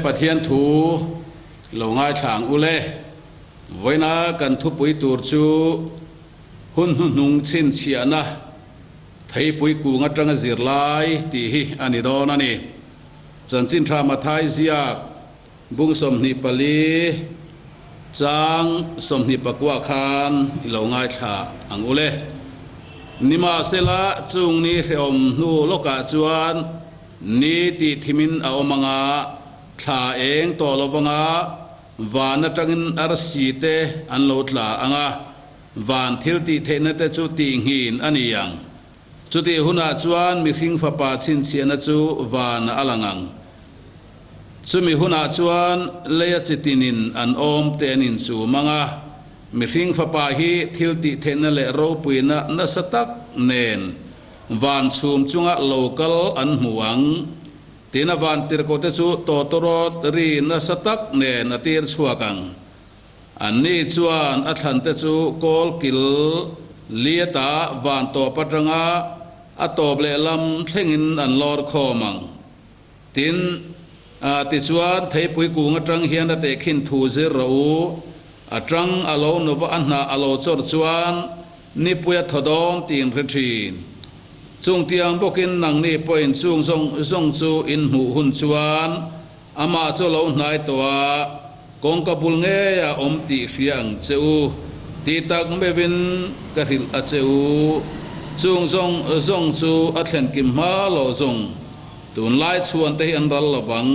ปะเทียนถูเหลงง่ายทางอุเลไว้นะกันทุปุยตูรจูหุ่นนุงชินเชียนะไทยปุยกูงัดจังจิรไลตีฮีอันนี้ดอนันนี่จันจินทรามาไทยเสียกบุ้งสมนิปลีจางสมนิปกวาคานเหลงง่ายทาอังอุเลนิมาเซละจุงนี้เรียมนูโลกาจวนนี่ติทิมินเอามังอาทาเองตัวลบังอาวานจังอินอาร์สีเตอันโลดลาอังอาวานทิลติเทนเตจุติหินอันนี้ยังจุติหุนาจวนมีหิงฟ้าป่าชินเชียนจูวานอลังังจุมีหุนาจวนเลียจิตินินอันอมเตนินจูมังอามีหิงฟ้าป่าฮีทิลติเทนเลโรปุยนะนัสตักเนนวานชุมจุงะโลกัลอันหวงตีนวานติรโกเตจูโตโตรดรีนัสตักเนนอตีรชัวกังอันนี้จวนอัฐันเตจูโกลกิลเลียตาวานโตปัตรงะอัตโตเบลลัมเทงินอันลอร์คอมังตินติจวนไทยปุยกูงจังเฮียนเตขินทูเซรูอัจังอโลนวอันนาอโลจอร์จวนนิปุยทดองตีนเรทีนจงเตียงบกินนังนี่ปอยจงจูอินหูหุ่นชวนอามาเจ้าเหล่านายตัวกงกบุลเงียอมตีเรียงเจ้าตีตักเบวินกะหิลอเจ้าจงจูอัตเลนกิมมาโลจงตุนไล่ชวนเตอันรัลวัง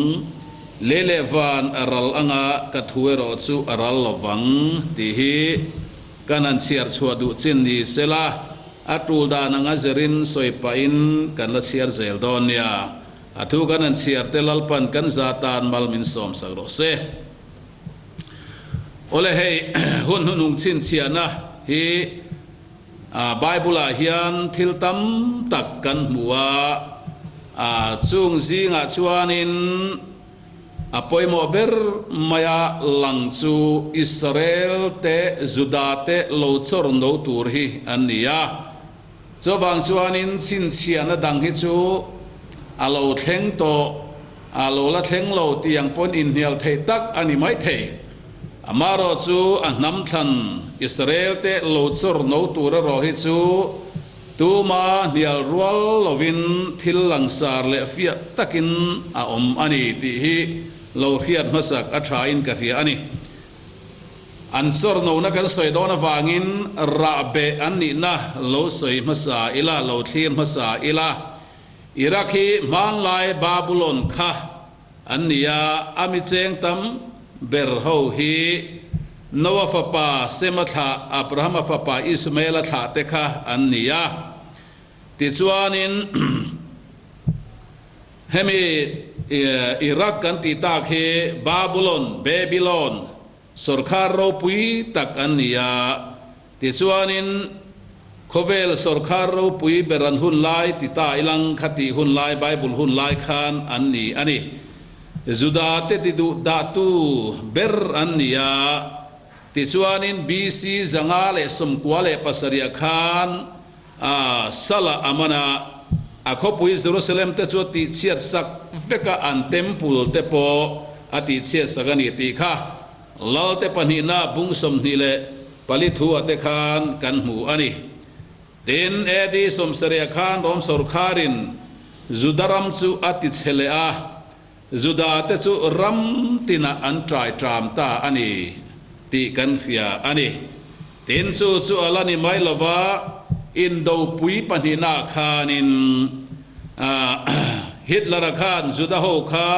เลเลวานอรัลอังากะทเวโรจูอรัลวังตีฮีกันอันเชียร์ชัวดุจินดีเซลาอัตุลดานังอาจรินสวยปอินกันละเชียร์เซลดอนยาอัตุกันอันเชียร์เตลัลปันกันซาตานมัลมินสอมสักโรเซโอเลเฮหุ่นนุงชินเชียนะฮีไบเบิลเฮียนทิลตัมตักกันหัวจุงซีงาชวานินปอยโมเบอร์มายาลังจูอิสราเอลเตจุดาเตโลจอร์โนตูร์ฮีอันนี้จบางชวานินชินเชียนะดังฮิจูอาโลเทงโตอาโลละเทงโลตียังปนอินเฮียลเทตักอันนี้ไม่เทอามารอจูอันน้ำทันอิสราเอลเตโลจอร์โนตูร์รอฮิจูตูมาเนียลรัวลวินทิลลังซาร์เลฟิยตักินอาอมอันนี้ที่ฮีโลเฮียดมาสักอัฐาอินกะเฮียอันนี้อันสอร์โนนักสวยโดนวางินราเบอันนี้นะโลสวยมาสาอิลาโลเทียนมาสาอิลาอิรักีมันลายบาบิโลนค่ะอันนี้อามิเจงตัมเบอร์โฮฮีนวฟปาเซมัทาอับราฮัมฟปาอิสมาเอลทาเตค่ะอันนี้ติดชวานินเฮมีอิรักกันติตากเฮบาบิโลนเบบิโลนสุรคาร์โรปุยตักอันนี้ติดชวานินโคเวลสุรคาร์โรปุยเบรันหุนไลติตาอิลังคติหุนไลไบเบิลหุนไลคานอันนี้จุดาเตติดูดาตูเบร์อันนี้ติดชวานินบีซีจังอาเลสมควาเลปัสริยคานสละอามานาอาคบุยเยรูซาเล็มเตจวติเชียร์สักเฟกอันเต็มพูลเตโปอติเชียร์สักนิติค่ะลาเตปนีนาบุงสมนิเลปลิทัวเตคานกันหูอันนี้เดนเอดีสมเสรียคานรอมสรคารินจุดารัมจูอติเชเลอาจุดาเตจูรัมตินาอันตรายตรามตาอันนี้ตีกันเฟียอันนี้เดนจูอลานิไม่ลวาอินโดปุยปนินาคานินฮิตลาร์คานจุดาโฮคา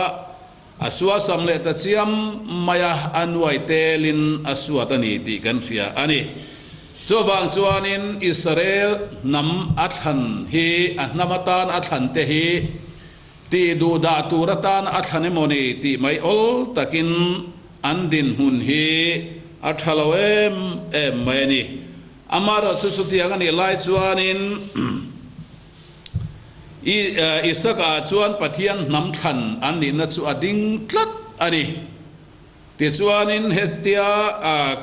อสวาสัมเลตเซียมมายาอันไวเตลินอสวาตันีตีกันเฟียอันนี้จบางจวนินอิสราเอลนำอัฐันฮีอันนำตานอัฐันเตฮีตีดูดาตูรตานอัฐันโมนีตีไม่อลตะกินอันดินหุนฮีอัฐลเวมไม่นี่อามาร์สุดที่ยังนี่ไล่จวนินอิสกาจวนปะเทียนนำทันอันนี้นัดจวดิงคลัดอันนี้ติจวนินเฮติยา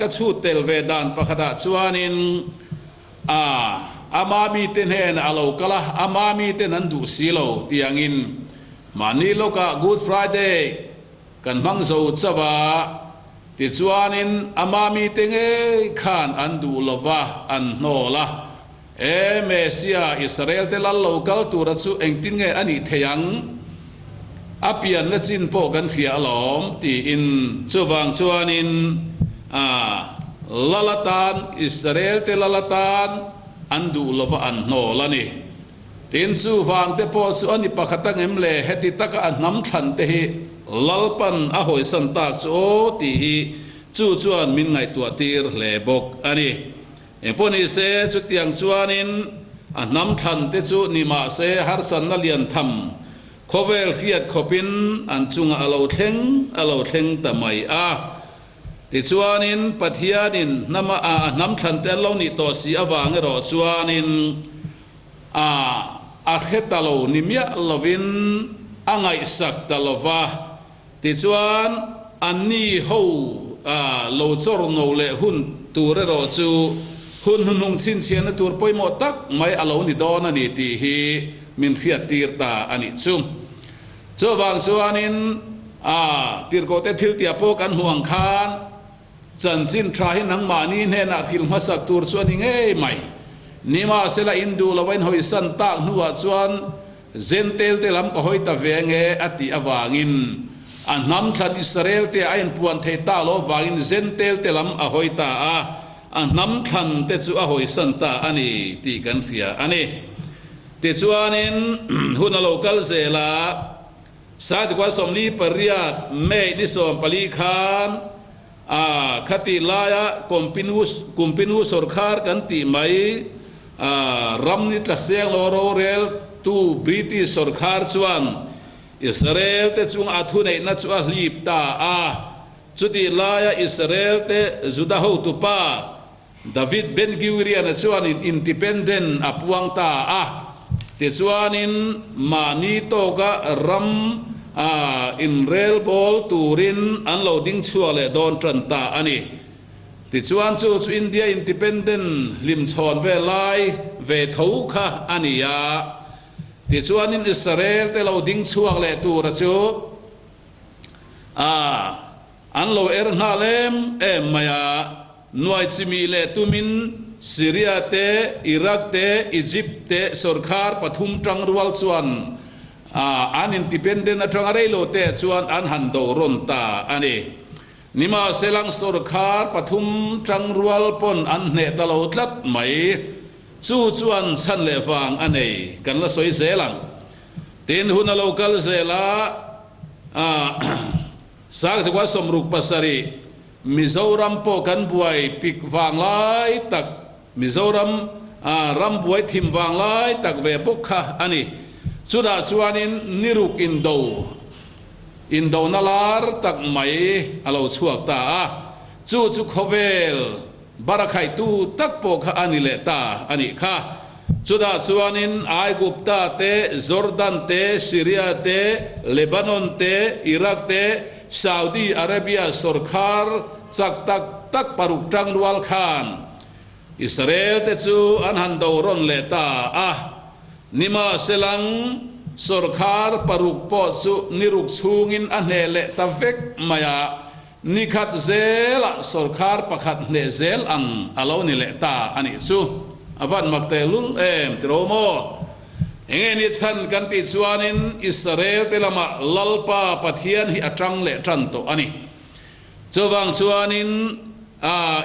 กระชูเตลเวดานปะขดาจวนินอามามีเตนเฮนอาโลกละอามามีเตนันดูสีโลที่ยังอินมานีโลกะกูดฟรายเดย์ กันมังโซจวาติจวนินอามามีเตงขานอันดูลวะอันโนละเมเซียอิสราเอลเตลัลโลกัลตูรัสุเองตินเงอันนี้เทียงอภิยันนจินโปกันเขียลอมตีอินจวังจวนินลาลตานอิสราเอลเตลาลตานอันดูลวะอันโนละนี่ตินจูฟังเตโปสุอันนี้ปะขัตังเอ็มเลเฮติตะกอันน้ำขันเตหิลลปันอหอยสันตากโจตีจูจวนมินไงตัวตีร์เลบกอันนี้พวกนี้เสจุดยังจวนินอันน้ำขันเตจูนิมาเสฮาร์สันนัลยันทำโคเวลเขียดขบินอันจุงอโลเทงตะไมติจวนินปัทยานินน้ำขันเตลเรานิโตสีอวางรอจวนินอาเฮตาโลนิมยาลวินอังไอสักตาลวะติจวนอันนี้หูโลจอร์โนเลหุนตัวเรอจูหุนนุงชินเชียนตัวปอยหมดตักไม่อโลนิดอนันนี่ตีฮีมินเขียตีร์ตาอันนี้ซุ่มเจ้าบางส่วนนินตีร์โกเตทิลเตียโปกันห่วงคานจันจินทราหินังมานีเนนักหิลมาสักตัวส่วนนี้ไงไม่นิมาเสละอินดูละวันหอยสันตากนัวส่วนเซนเตลเตลัมก็หอยตะเวงอติอวางินอันน้ำทันอิสราเอลเตไอ้ปวนเทตาโลวางินเซนเตลเตลัมอหอยตาอันน้ำทันเตจูอหอยสันตาอันนี้ตีกันเฟียอันนี้เตจวานินหุนโลกัลเซลาสาดกว่าสมลีปริยัดเมดิสอมปลีคานคติลายะกุมปินุสอร์คาร์กันตีไหมรัมนิตเสียงโลโรเรลตูบริติสอร์คาร์ชวนอิสราเอลเตจุงอาทุเนนัจวะลีบตาจุดลายะอิสราเอลเตจุดาหูตุปาดาวิดเบนกิวเรียนจวนอินดิเพนเดนอปวังตาเตจวนินมานีโตกะรัมอินเรลบอลตูรินอันโลดิ้งชัวเลดอนตรันตาอันนี้ติจวนจูอินเดียอินดิเพนเดนลิมชอนเวลายเวทูค่ะอันนี้ติจวนินอิสราเอลเตโลดิ้งชัวเลตูระจูอันโลเอร์นาเลมมายาหน่วยจิมีเลตุมินซีเรียเตอิรักเตอียิปต์เตสอร์คาร์ปฐุมจังรวลชวนอันอินดิเพนเดนจังอะไรโลเตชวนอันฮันโดรอนตาอันนี้นิมาเซลังสอร์คาร์ปฐุมจังรวลปนอันเนตลอดลัดไหมจู่ชวนชันเลฟังอันนี้กันละสวยเซลังเต็นหุนโลกัลเซลาสักที่ว่าสมรุปปัสสรีมิโซรัมโปกันบวยปิกวางไล่ตักมิโซรัมรัมบวยทิมวางไล่ตักเวบุกค่ะอันนี้สุดาชวนินนิรุกอินโดนาลาร์ตักไหมอโลชวกตาจู่ขเวลบารักไข่ตูตักโปค่ะอันนี้เลตาอันนี้ค่ะสุดาชวนินไอกุปตาเตจอร์แดนเตซีเรียเตเลบานอนเตอิรักเตซาอุดีอาระเบียสอร์คาร์จักตักปารุกจังรวลคานอิสราเอลเตจูอันฮันโดรอนเลตานิมาเซลังสอร์คาร์ปารุกปอจูนิรุกชูงินอันเนเลตาเฟกมายานิขัดเซลสอร์คาร์ปะขัดเนเซลอังอโลนิเลตาอันนี้จูอวันมักเตลุลติโรโมเองนี่ฉันกันติจวนินอิสราเอลเตลมาลัลปาปัทยันฮิอัตรังเลตรันโตอันนี้จวังจวนิน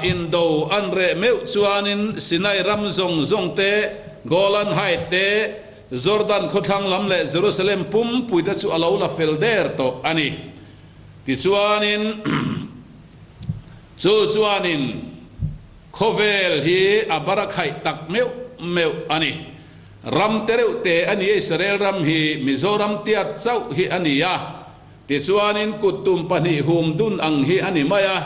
อินโดอันเรเมวจวนินสินัยรัมซงเตโกลันไฮเตจอร์แดนขทังลำเลเยรูซาเล็มปุ่มปุยเตจูอลาวลาเฟลเดอร์โตอันนี้ติจวนินจวนินโคเวลฮีอับารักไฮตักเมวอันนี้รัมเตเรวเตอันนี้อิสราเอลรัมฮีมิโซรัมเตียดเจ้าฮีอันนี้ติจวนินกุตุมปนิหุมดุนอังฮีอันนี้มายา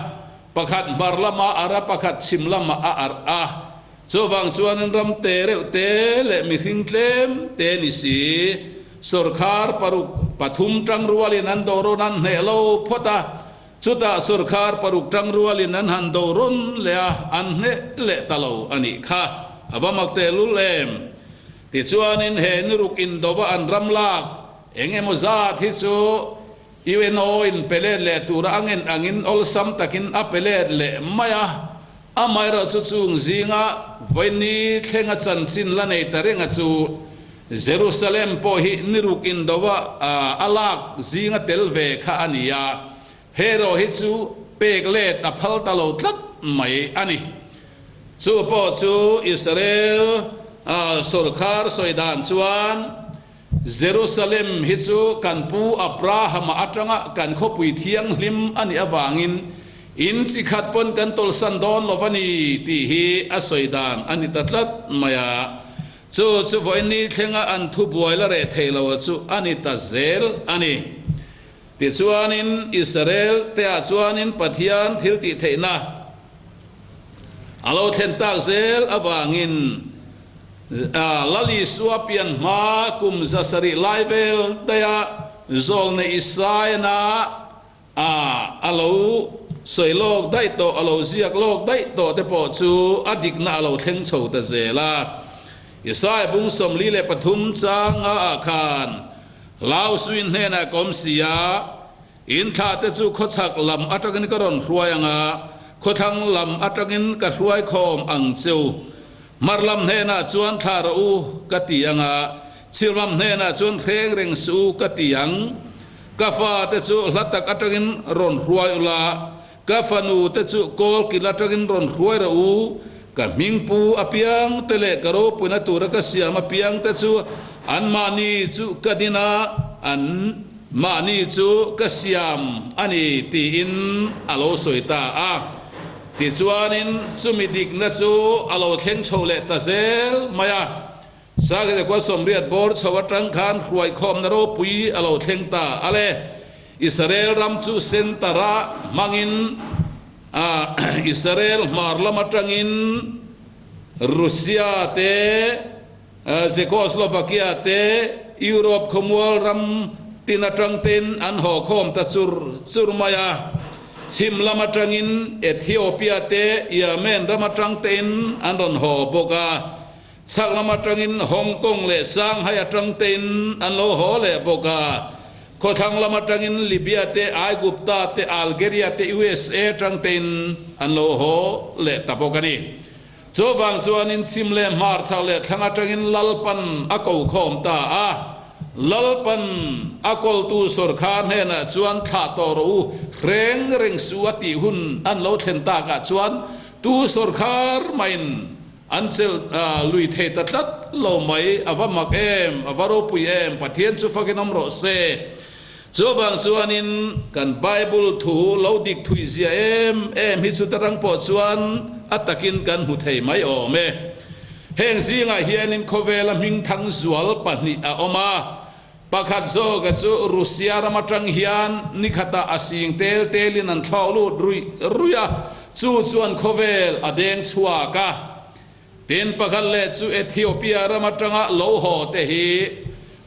ประคัดบาร์ลามาอาระประคัดชิมลามาอาร์จวังจวนินรัมเตเรวเตเลมิหิงเคลมเตนิสีสอร์คาร์ปารุปฐุมจังรัวลินันโดรนันเฮโลพอตาจุดสอร์คาร์ปารุจังรัวลินันฮันโดรุนเลอันเนเลตาโลอันนี้ค่ะอับมักเตลุเลมติจวนินเฮนิรุกอินโดบะอันรัมลากเองมุซาทิจู UNO in pelet le tura angin ol sam takin a pelet le maya amai ra chu chung zinga voini thlenga chanchin la nei tarenga chu Jerusalem po hi niruk indowa alak zinga telve kha ania hero hi chu pek le taphal talo tlat mai ani chu po chu Israel sarkar soidan chuan Jerusalem hi chu kanpu Abraham atanga kan khopui thiang hlim ani awangin in chikhat pon kan tol san don lovani ti hi asoidan ani tatlat maya chu voini thlenga an thu boila re thelo chu ani ta zel ani ti chuanin Israel te a chuanin pathian thil ti theina alo thlen tak zel awangin lali suapian ma kum zasari laivel daya zolne isayana alo soilok dai to alo ziak lok dai to te po chu adikna alo thleng chho ta zela Isai bung som li le pathum chang akhan lau suin hena komsia in tha te chu khochak lam atagin karon hruayanga khothang lam atagin ka hruai khom ang cheu marlam hena chuan thar u katianga chilmam hena chuan kheng reng su katiang kafa te chu hlatak atagin ron hruai ula kafanu te chu kol kilatagin ron hruai ra u ka mingpu apiang tele karo puna tura ka siam apiang te chu an mani chu kadina an mani chu ka siam ani ti in alo soita a ti chuanin chumidik na chu alo thleng chole ta zel maya sa ge ko somriat bor chawatang khan khruai khom na ro pui alo thleng ta ale Israel ram chu sentara mangin Israel marlam atangin Rusia te Czechoslovakia te Europe khomwal ram tinatang ten an ho khom ta chur maya chimlam atangin Ethiopia te Yemen ram atang ten an ron ho boka chaklam atangin Hong Kong le Shanghai atang ten an lo ho le boka khothang lam atangin Libya te Aigupta te Algeria te USA atang ten an lo ho le tapokani chobang chuanin simle mar chale thanga tangin lalpan akau khom ta lalpan akol tu sarkar hena chuan tha toru reng suati hun an lo thlen ta ka chuan tu sarkar main ansel lui the tatlat lo mai awamak em awaro pui em pathian chu fakinom ro se chobang chuanin kan Bible thu lo dik thui zia em hi chu tarang po chuan atakin kan hu thei mai ome heng zinga hianin khowela ming thang zual pani a oma pakhat zo ga chu Rusia ramatang hian nikhata asing telin an thawlu ruya chu chuan khovel adeng chhuwa ka ten pakhal le chu Ethiopia ramatanga lo ho te hi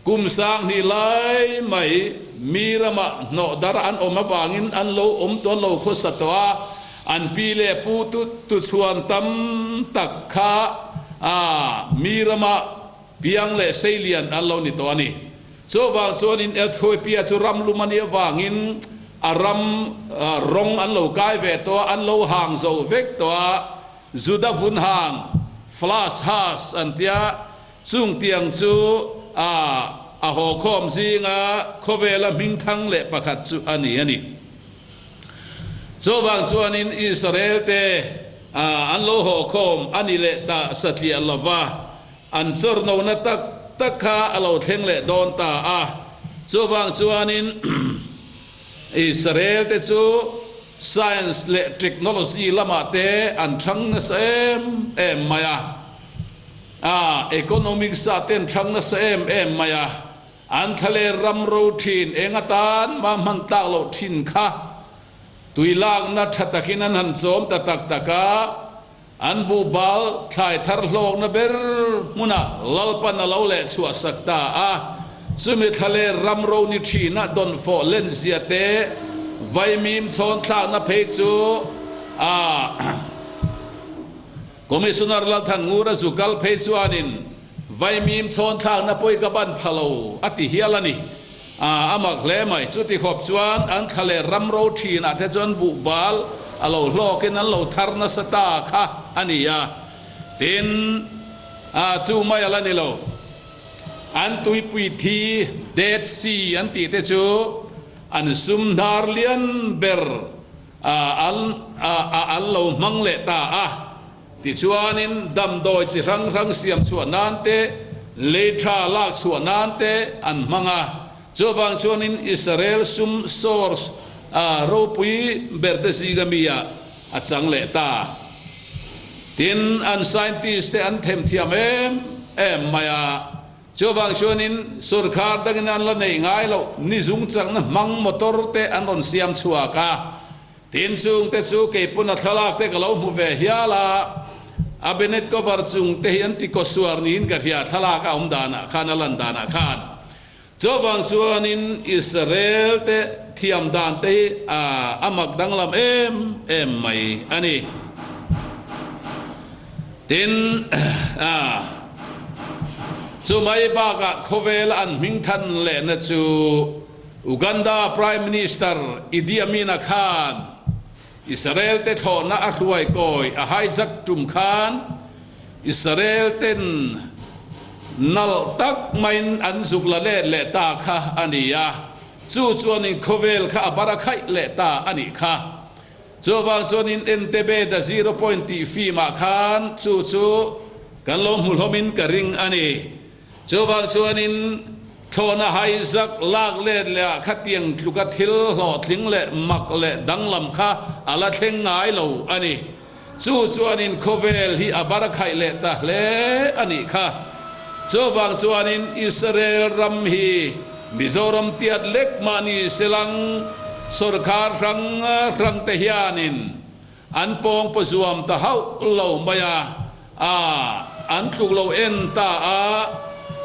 kumsang ni lai mai mirama no dara an oma wangin an lo ton lo kho satwa an pile pu tu chuan tam takha mirama piang le seilian an lo ni to ani so wang chuan in Ethiopia chu ram lumani wangin aram rong an lo kai ve to an lo hang zo vek to juda vun hang flash has an tia chung tiang chu a ho khom zinga khowela ming thang le pakhat chu ani chobang chuanin Israel te an lo ho khom ani le ta satli alova an chorno na takha alo thleng le don ta chobang chuanin Israel te chu science le technology lama te an thang na sem em maya economic sa ten thang na sem em maya an thale ram ro thin engatan ma man ta lo thin kha tuilang na thatakin an han chom tatak taka an bu bal thlai thar hlok na ber muna lalpan na lo le chua sakta sumi thale ram ro ni thina don fo len zia te vai mim chon thla na phe chu commissioner lal than ngura zukal phe chuanin vai mim chon thang na poi ka ban phalo ati hialani อามักเล่ใหม่จุดที่ขอบจวนอันทะเลรำโรทีนะเทจวนบุบาลเราโลกินั้นเราทาร์นสตาค่ะอันนี้ยาตินจูไม่อะไรนี่เราอันตุยปุยทีเดดซีอันตีเตจูอันซุมดาร์เลียนเบอร์อันเรามังเลตาติจวนินดำโดยจิรังเสียมส่วนนั้นเตเลทาลากส่วนนั้นเตอันมังจวบางชวนินอิสราเอลซุมโซร์สโรปุยเบอร์เดซีกามียาจังเลตาตินอันไซน์ติสเตอันเทมเทียมมายาจวบางชวนินสุรคาร์ดังนั้นละในง่ายเรานิจุงจังนะมังมอเตอร์เตอันรอนเสียมชัวกาตินซุงเตซูเก็บปุนัทลากเตกเราหูเวียลาอาเบเนตก็วาร์ซุงเตยันติโกสวาร์นินกับเฮียทลากอุมดานะขานลันดานะขานจวบางชวนินอิสราเอลเตเทียมดานเตอามักดังลำไม่อันนี้ตินจูไม่บากะโคเวลอันมิงทันเลนจูอุกันดาพรายมินิสเตอร์อิดีอามินาคานอิสราเอลเตทอนาอัรวยกอยอาไฮจักจุมคานอิสราเอลเตนนัลตักไม่อันสุกละเลตาค่ะอันนี้ยาจู่จวนินโคเวลค่ะบารักไข่เลตาอันนี้ค่ะจู่บางจวนินเอ็นเตเบด0.5ฟีมาคานจู่กันลมหุลมินกระริงอันนี้จู่บางจวนินโทนาไฮซักลากเล่เลยขัดเตียงลูกทิลหอทิ้งเล่มักเล่ดังลำค่ะอะไรเทงง่ายเราอันนี้จู่นินโคเวลที่บารักไข่เลตาเล่อันนี้ค่ะจู่บางจวนินอิสราเอลรัมฮีมิโซรัมเตียดเล็กมานีเซลังสุรคาร์ครั้งเทียนินอันปองประจวมตะเฮาเหล่ามายาอันทุกเหล่าเอ็นตา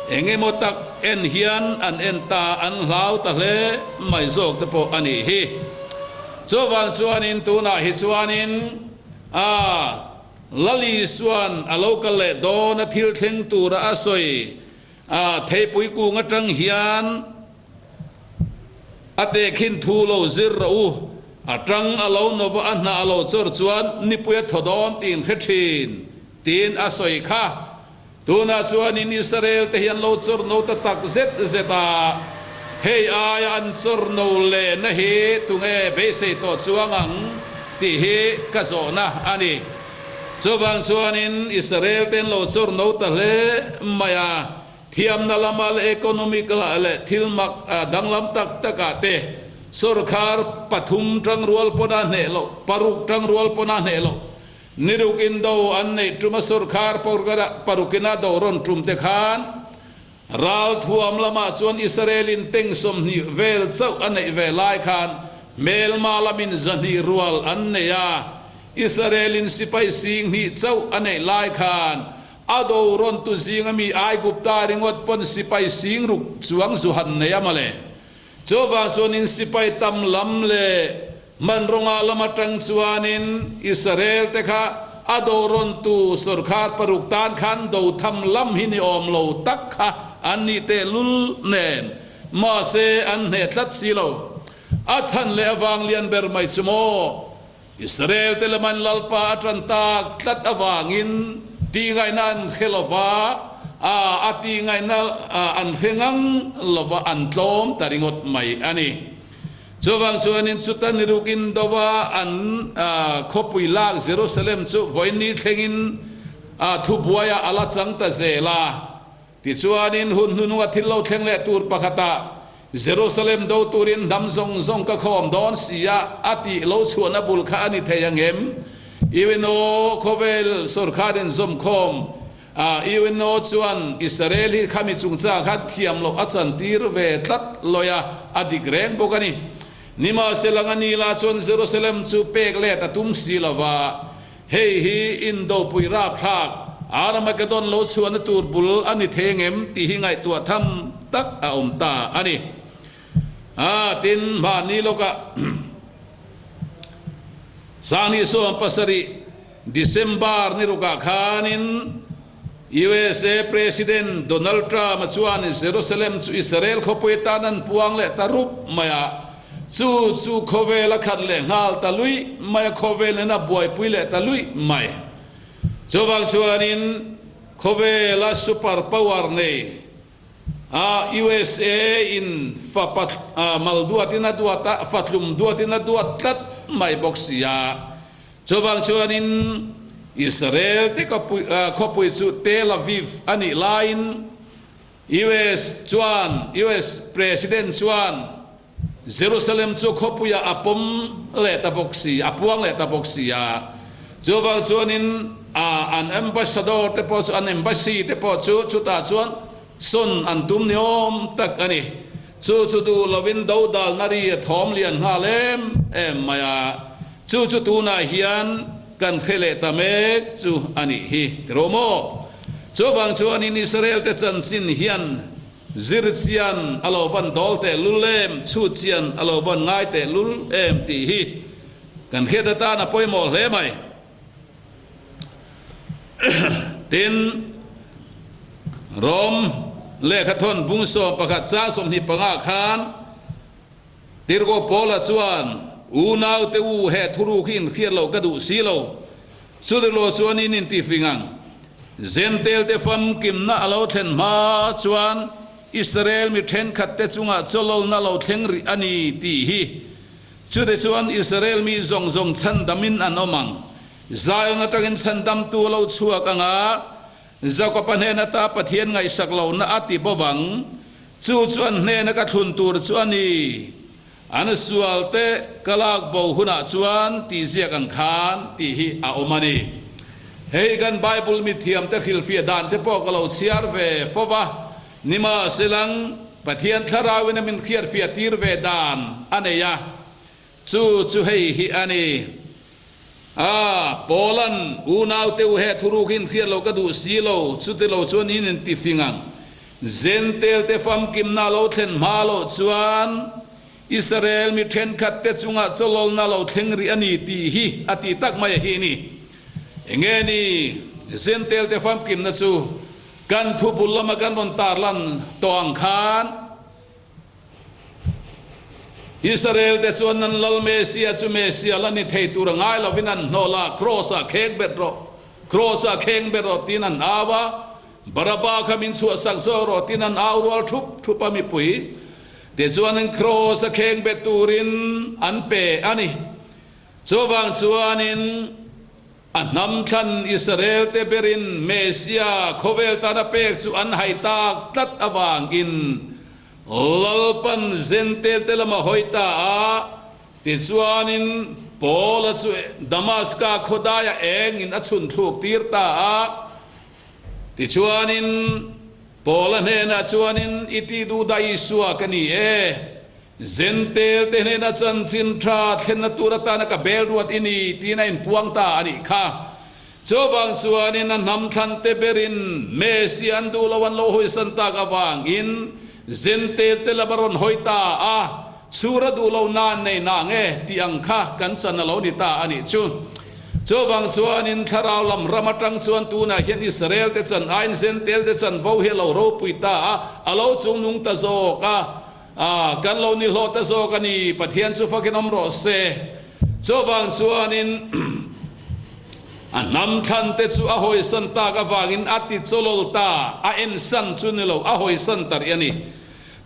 เองมตักเอ็นเฮียนอันเอ็นตาอันลาวตะเลไม่โจกตะโปอันนี้ฮีจู่บางจวนินตูน่าฮิจวนินลลีส่วนอโลกเลโดนทิลเทงตูระอาศัยเทปุยกูงจังเฮียนอเตคินทูโลซิรูจังอโลนบอันนาอโลจรจวนนิปุยทดอนตีนเฮตินตีนอาศัยค่ะตูน่าจวนอิสราเอลเทียนโลจรโนตตักเซตาเฮียอันจรโนเลนะเฮตุงเบสโตจวงังที่เฮกะโซนะอันนี้จวบางจวนินอิสราเอลเต็นโลจรโนตะเลมายาเทียมนาลามาเลเอคโนมิกละเลทิลมักดังลำตักตะกาเตสุรคาร์ปฐุมจังรัวลปนาเนโลปารุกจังรัวลปนาเนโลนิรุกินโดอันเนจุมาสุรคาร์ปารุกินาโดรอนจุมเตคานรัลทวมละมาจวนอิสราเอลินเต็งสมนิเวลเจ้าอันเนเวลายคานเมลมาลามินจันนิรัวลอันเนยาอิสราเอลินสิไปสิงนิเจ้าอันเนลายคานอาดูรอนตุสิงมีไอกุปตาริงวัดปนสิไปสิงรุกจวงสุหันเนียมาเลจวบางจวนินสิไปตำลำเลมันรงอาลมาจังจวนินอิสราเอลเตคะอาดูรอนตุสุรคาปรุกตานขันดูทำลำหินิอมโลตักคะอันนี้เตลุลเนนมาเซอันเนตลัดสิโลอาชันเลอวางเลียนเบอร์ไม่จโมอิสราเอลเตลมันลลปาอัตรันตากลัดอวางินตีไงนั่นเฮลวาตีไงนั่นอันเฮงังลวาอันโลมตาริงดไม่อันนี้จวบางชวนินสุตันนิรุกินดวาอันขบุยลากเยรูซาเล็มจุวันนี้เทงินทุบวยอาลาจังตะเซลาติจวนินหุ่นหุ่นวัดที่เราเทงเลตูร์ปะคตาเยรูซาเล็มดูตูรินดำซงกะขอมดอนเสียติเราชวนบุลคานิเทยังเอ็มอีเวนโอโคเวลสุรคาดินซมคมอีเวนโอชวนอิสราเอลขามิจุงจ้าขัดเทียมโลอาจันตีร์เวทัดลอยอดีกเรงบุกันีนิมาเซลังนีลาชวนเยรูซาเล็มจูเปกเลตตุมสีลาวาเฮฮีอินโดปุยราพลากอารามกะดอนโลชวนตูร์บุลอันนี้เทงเอ็มตีหิงไงตัวทำตักอุมตาอันนี้ตินบ้านนี้โลกะสานิโซมปัสริดิเซมบาร์นิรุกาคานิน USA President Donald Trump มาชวนอิสราเอลอิสราเอลเขาไปตานันพวงเลยตารุปมาจู่เขาเวลขัดเลยงาลตาลุยมาเขาเวลน่ะบวยปุยเลยตาลุยไม่จบางชวนอินเขาเวลซูเปอร์พาวเวอร์เนี่ย USA in fapat malduatina duata fatlum duatina duatat mai boxia jobang chuanin Israel te kopui chu Tel Aviv ani line US President chuan Jerusalem chu khopuya apom le ta boxi apuang le ta boxia jobang chuanin an ambassador te po an embassy te po chu ta chuan sun an tum niom tak ani chu du lovin do dal nari thom lian ha lem maya chu tu na hian kan khele tamek chu ani hi romo chu bang chu ani Israel te chan sin hian zirchian alovan dol te lulem chu chian alovan ngai te lul ti hi kan kheda ta na poimol hle mai tin Romเลขทนบุ้งโซประคัดจ้าสมนิปังอาคารติรโกโปละจวนอูนาวเตอูเฮทุรุขินเขียนเรากระดูสีเราสุดโลจวนนินติฟิงังเซนเตลเตฟัมกิมนาเราเทนมาจวนอิสราเอลมีเทนขัดเตจุงะจลลนาเราเทงริอันีตีฮีสุดจวนอิสราเอลมีจงชันดามินอันอมังใจงะตะกินชันดำตัวเราชัวกังอาเจ้าก็ปัญหาหน้าตาประเทศไงสักเหล่านั้นอติบวังจู่จวนเนนก็ทุนตัวจวนนี้อันส่วนเตะกลากบ่หุนาจวนตีเสียกันขานตีฮีอาอมานีเฮกันไบเบิลมิเทียมเตะขิลฟีดานเตะพวกเราเชียร์เวฟวะนิมาเสลังประเทศทาราวินามินเขียร์ฟีตีร์เวดานอันเนียจู่เฮฮีอันนี้โปแลนด์อูนาวเตวเฮทุรุกินเขียนเราก็ดูสีเราสุดเราชวนนี้นินติฟิงังเซนเตลเตฟัมกิมนาเราเทนมาเราชวนอิสราเอลมีเทนขัดเตจุงะจลลนาเราเทงริอันีตีฮีอติตักมาฮีนี่เงี้ยนี่เซนเตลเตฟัมกิมนาจูกันทุบุลละมากันบนตาลันตองคานอิสราเอลแต่ชวนนั้นลลเมเซียจูเมเซียลันนี่เทตุระง่ายเราวินันโนลาครอสเคงเบดโรครอสเคงเบดโรตีนันอาวะบาราบาขมินสัวสักโซโรตีนันอาวรัวทุบปามิปุยแต่ชวนนั้นครอสเคงเบตูรินอันเปอันนี้ชวนชวนนินอันนำทันอิสราเอลเตเบรินเมเซียโคเวลตานาเปกชวนไฮตากตัดอวางกินลลปันเซนเตลเตลมาหอยตาติดชวนินโปลช่วยดามัสกาโคดายเองอินอชุนถูกตีร์ตาติดชวนินโปลเนนะชวนินอิติดูดาอิสวากันีเซนเตลเตเนนะจันสินทราเทนตุรตานะกับเบลรวดอินีตีนันพวงตาอันนี้ค่ะจบางชวนินนำทันเตเบรินเมสิอันดูละวันโลหุยสันตากวางอินเซนเตลเตลบารอนหอยตาสุรดูเรานานในนางที่อังคากันสันเราดิตาอันนี้ชุนจบางชวนินทาราวลำรำมาตังชวนตูน่ะเห็นอิสราเอลเตจันไอน์เซนเตลเตจันวาวเฮเราโรปุยตาเราจงนุงตะโซกกันเรานิโลตะโซกันนี่ปะเทียนสุฟกินอมโรเซจบางชวนินอันนำทันเตจูอหอยสันตากวางินอติโซโลตาเอ็นสันจุนเราอหอยสันตารีนี่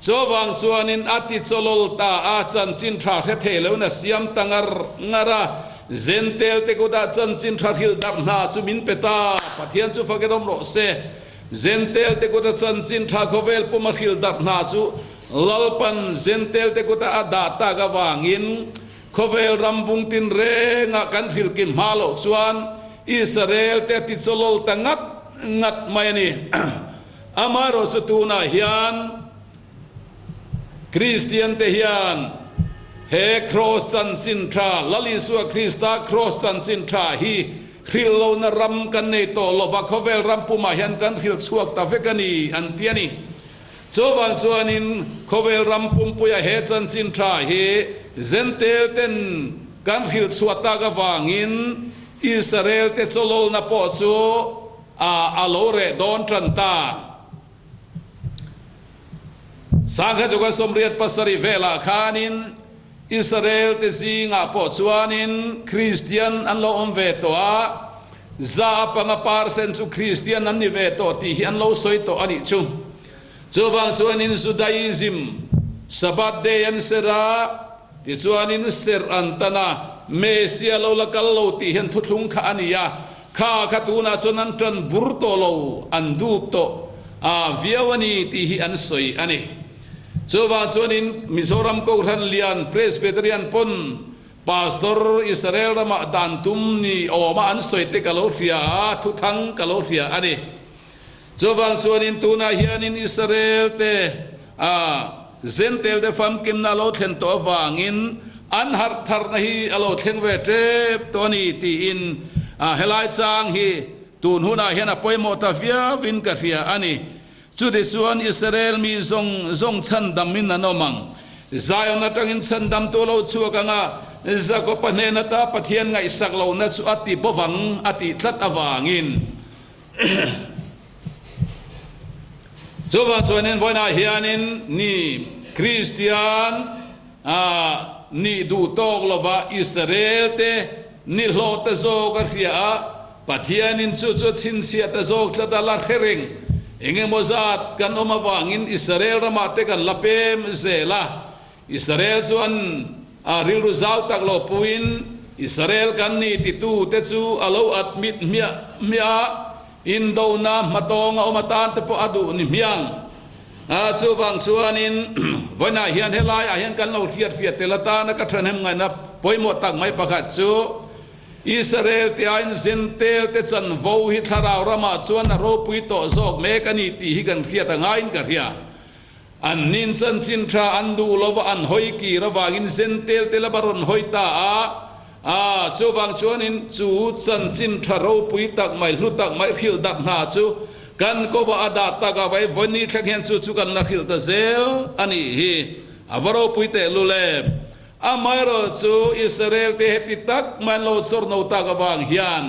จบางชวนินอติโซโลตาจันจินทราเทเลวนะเสียมตังงาระเซนเตลเตกุดาจันจินทราฮิลดับนาจุมินเปตาปะเทียนจุฟกดอมโรเซเซนเตลเตกุดาจันจินทราโคเวลปุมาฮิลดับนาจุลลปันเซนเตลเตกุดาอดาตากวางินโคเวลรัมบุงตินเรงะกันฮิลกิมฮาโลชวนอิสราเอลเตติโซโลตังัดไม่นี่อามาโรสตูนาฮิอันคริสเตียนเตฮิอันเฮครอสตันสินทราลลิสัวคริสตาครอสตันสินทราฮีคริลโลนรัมกันเนโตโลบาโคเวลรัมปุมาฮิอันกันฮิลสวกตาเฟกันีอันเตียนีจบางส่วนนินโคเวลรัมปุมปุยเฮจันสินทราเฮเซนเตลเตนกันฮิลสวกตากวางินอิสราเอลเตโซโลนาโปจู a lo re don tran ta sang kha joka somriat pasari vela khanin Israel te zinga po chuanin Christian an lo om ve to a za panga parsen chu Christian an ni ve to ti hi an lo soi to ani chu chuwang chuanin Judaism Sabbath day an sera ti chuanin ser antana Mesia lo lakal lo ti hian thutlung kha ania kha khatuna chunan tran bur to lo an dup to a viawani ti hi an soi ani chuwang chuanin Mizoram ko than lian Presbyterian pon Pastor Israel rama dantum ni oma an soi te kaloria thuthang kaloria ani chuwang chuanin tuna hianin Israel te zentel de fam kim na lo thlen to wangin an har thar na hi alo thlen ve trep to ni ti in helai chang hi tun huna hian a poimo ta via vin ka ria ani chu de chuan Israel mi zong chan dam min anomang Zion atangin chan dam to lo chu ka nga zako pane na ta pathian ngai sak lo na chu ati bowang ati thlat awangin chuwang chuanin voina hianin ni Christian ni du tok lova Israel te ni hlot te zo ka ria pathianin chu chhinchhiah ta zo tla la khereng enge mozat kan omawangin Israel rama te kan lapem zela Israel chuan rilu zau tak lo puin Israel kan ni titu te chu alo admit mia indo na matonga omatan te po adu ni miang chuwang chuanin voina hian helai a hian kan lo riat fiat telata na ka thanem ngai na poimo tak mai pakhat chu Israel te ain zentel te chan vo hi tharau rama chuan ro pui to zok me kani ti hi kan riat ngain ka ria an nin chan chin tha an du lova an hoi ki rawangin zentel te labaron hoita chuwang chuanin chu chan chin tha ro pui tak mai hlu tak mai phil dat na chu kan ko ba ada ta ga vai voni thakhen chu kan la phil ta zel ani hi avaro pui te lule amairo chu Israel te heti tak man lo chor no ta ga wang hian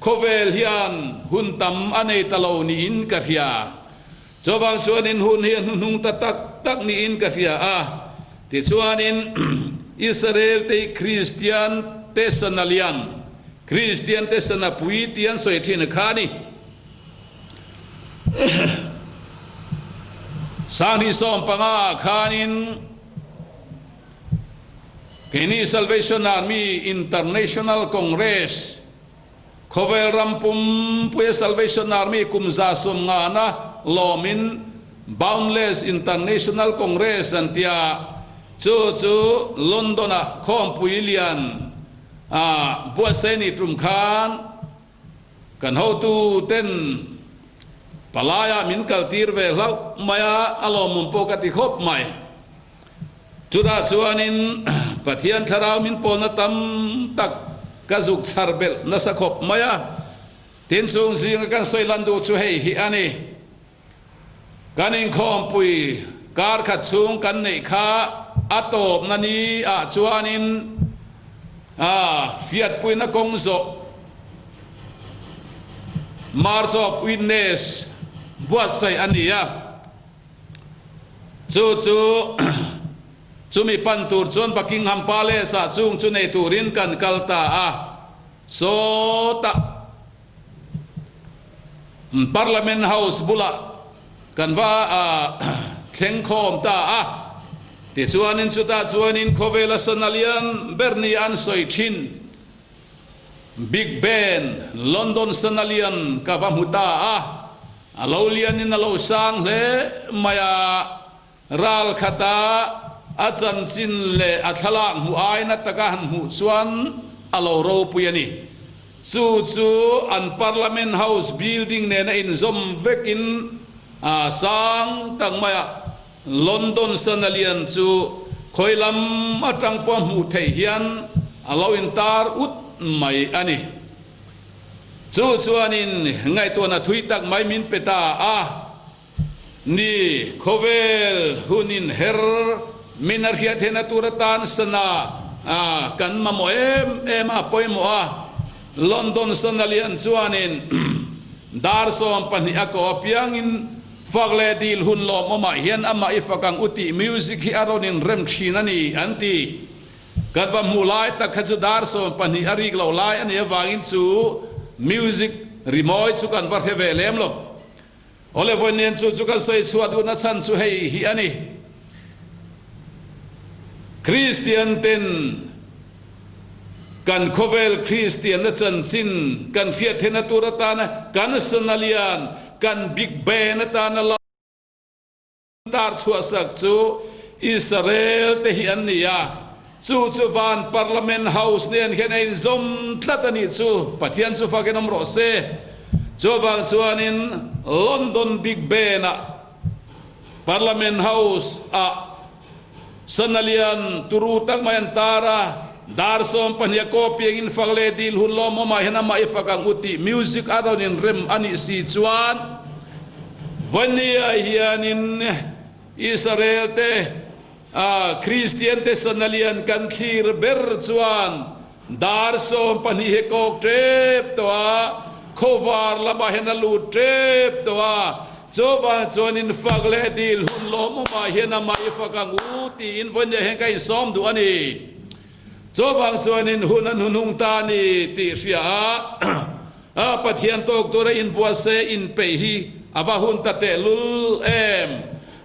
khovel hian huntam anei talo ni in ka ria chuwang chuanin hun hian hnuhnung ta tak ni in ka ria ti chuanin Israel te Christian te sanalian Christian te sanapui tian soi thin khani sani som panga khanin Kini Salvation Army International Congress Khovel rampum puye Salvation Army kumza som nga na lomin Boundless International Congress antia chu London a khom puilian buaseni trum khan kan ho tu ten palaya min kaltir ve lau maya alomum pokati khop mai chuda chuanin pathian tharau min polna tam tak kazuk charbel nasakhop maya tin chung jing kan soilandu chu hei hi ani kanin khom pui kar khat chung kan nei kha atop nani chuanin fiat pui na kongzo March of Witness buat sai ania chumi pantur chon Buckingham Palace chung chunei turin kan kalta so ta Parliament House bula kan va thlengkhom ta ti chuanin chuta chuanin khowela sanalian berni an soi thin Big Ben London sanalian ka va muta alo lian in alo sang le maya ral khata achan chin le athala mu aina taka han mu chuan alo ro puyani chu an Parliament House building ne na in zom vekin sang tang maya London sanalian chu khoilam atang pom mu thei hian alo in tar ut mai ani chuanin ngai to na thui tak mai min peta ni khovel hunin her minarhiat hena turatan sana kan mamo em apoy mo London sanalian chuanin dar som pani ako piang in fagle dil hun lo mama hian ama ifakang uti music hi aronin rem thinani anti kadwa mulai tak khaju dar som pani arik lo lai ani awangin chu music rimoi chu kan var heve lem lo ole voinen chu chu kan soi chu adu na chan chu hei hi ani Christian ten kan kovel Christian na chan sin kan phiat thena turata na kan sanalian kan big band ta na la tar chua sak chu Israel te hi an nia chu chu van parliament house nen khenain zom tlatani chu pathian chu fakenam ro se chu wang chuanin London big band a parliament house a sanalian turu tak mayan tara dar som pania kopiang in fagle dil hun lo mama hena ma ifakang uti music aronin rem ani si chuan vania hianin Israel te Christian te sanalian kan thir ber chuan dar som pani he kok trep toa khovar lama hena lu trep toa Joba jonin fagle dil hun lo mama hena ma ifakang uti in vania hen kai som du ani Joba jonin hun hnuhnung ta ni ti ria a pathian tok tura in buase in pehi ava hun ta te lul em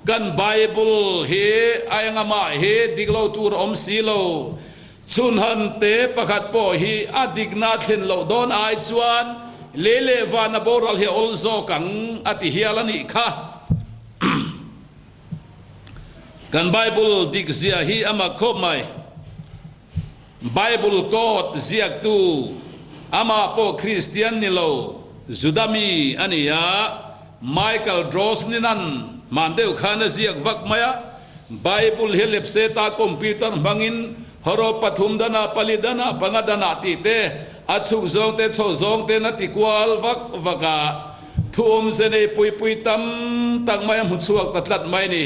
kan Bible he ayangama he diglo tur om silo chun han te pakhat po hi adigna thlen lo don ai chuan lele vana boral he also kang ati hialani kha kan Bible dig zia hi ama khop mai Bible code ziak tu ama po Christian ni lo Judami ania Michael Drosninan mandeu khana ziak vak maya Bible helep se ta computer bangin horo pathum dana palidana pangadana ti te achuk zong te cho zong te na tikwal vak vaka thum se ne pui pui tam tak mayam huchuak tatlat mai ni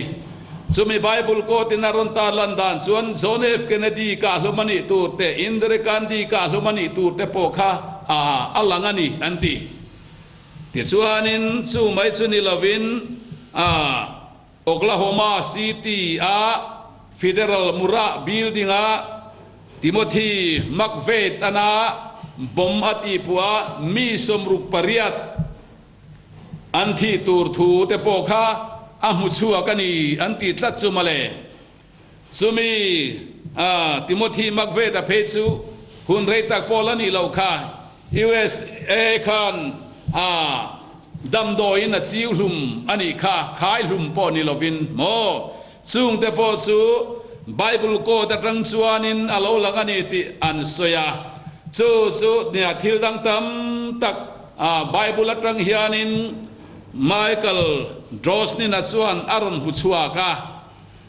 chumi Bible ko tinaron ta landan chuan John F Kennedy ka hlumani tur te Indira Gandhi ka hlumani tur te pokha alangani anti ti chuanin chu mai chuni lovin Oklahoma City Federal Mura Building Timothy McVeigh ana bom ati puwa mi somruk pariat anti tur thu te pokha amuchua kani anti tlat chumale chumi Timothy McVeigh da phechu hun rei tak polani lokha USA khan damdo in a chiu hlum ani kha khai hlum po ni lovin mo chung te po chu Bible ko ta tang chuanin alo langani ti an soya chu nia thil dang tam tak Bible atang hianin Michael Drosnin a chuan aron huchua ka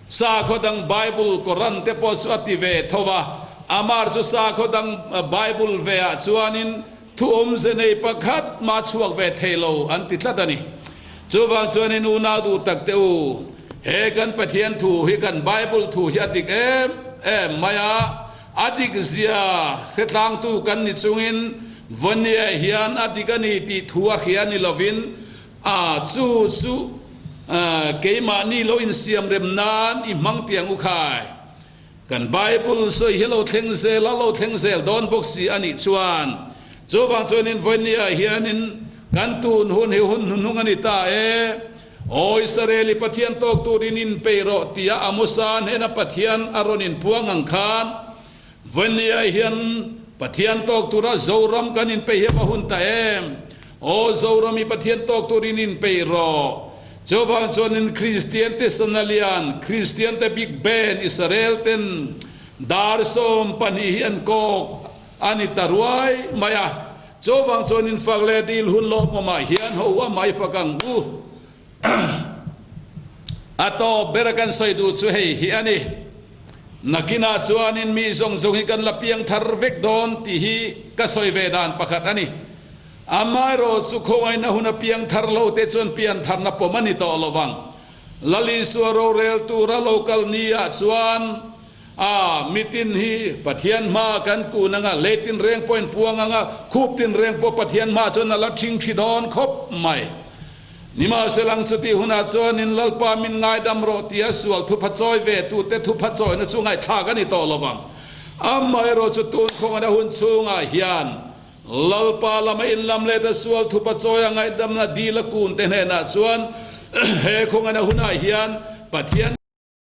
sa khodang Bible Quran te po chu ative thowa amar chu sa khodang Bible ve a chuanin thu zenei pakhat ma chuak ve thelo an ti tlatani chuwang chuanin una du tak te u he kan pathian thu hi kan Bible thu hi adik em maya adik zia khetlang tu kan ni chungin vonia hian adikani ti thua hian ni lovin chu keima ni lo in siam rem nan i mang tiang u khai kan Bible so hello thleng zel lo thleng zel don boxi ani chuan chuwang chuanin vonia hianin kan tun hun he hun hnuhnung ani ta o Israeli pathian tok turin in peiro tia amusan hena pathian aronin puang angkhan vonia hian pathian tok tura zoram kan in pe he bahun ta o zorami pathian tok turin in peiro chuwang chuanin Christian te sanalian Christian te big band Israel ten dar som pani hian kok ani taruai maya chuwang chuanin fagle dil hun lo mama hian ho mai fakang u ato berakan soidu chu hei hi ani nakina chuanin mi zong zong hi kan lapiang tharvek don ti hi ka soi vedan pakhat ani amaro chu khowai na huna piang tharlo te chon pian tharna pomani to lowang lali suaro rel tura local nia chuan มิตินฮีปะเทียนมากันกูนังเลตินเรียงปอยพวงงคูบตินเรียงปอปะเทียนมาจนละทิ้งที่ดอนคบไม่นิมาเสลังสติหุนาจวนินลลปามินง่ายดำโรตียสวลทุพัดจอยเวตูเตทุพัดจอยนั่นช่วงไงทากันนี่ต่อระวังไม่โรจุตูนคงอันหุ่นช่วงไงเฮียนลลปาละไม่อินลำเลตสวลทุพัดจอยไงดำนาดีละกูนเตนเฮน่ะชวนเฮคงอันหุ่นไงเฮียนปะเทียน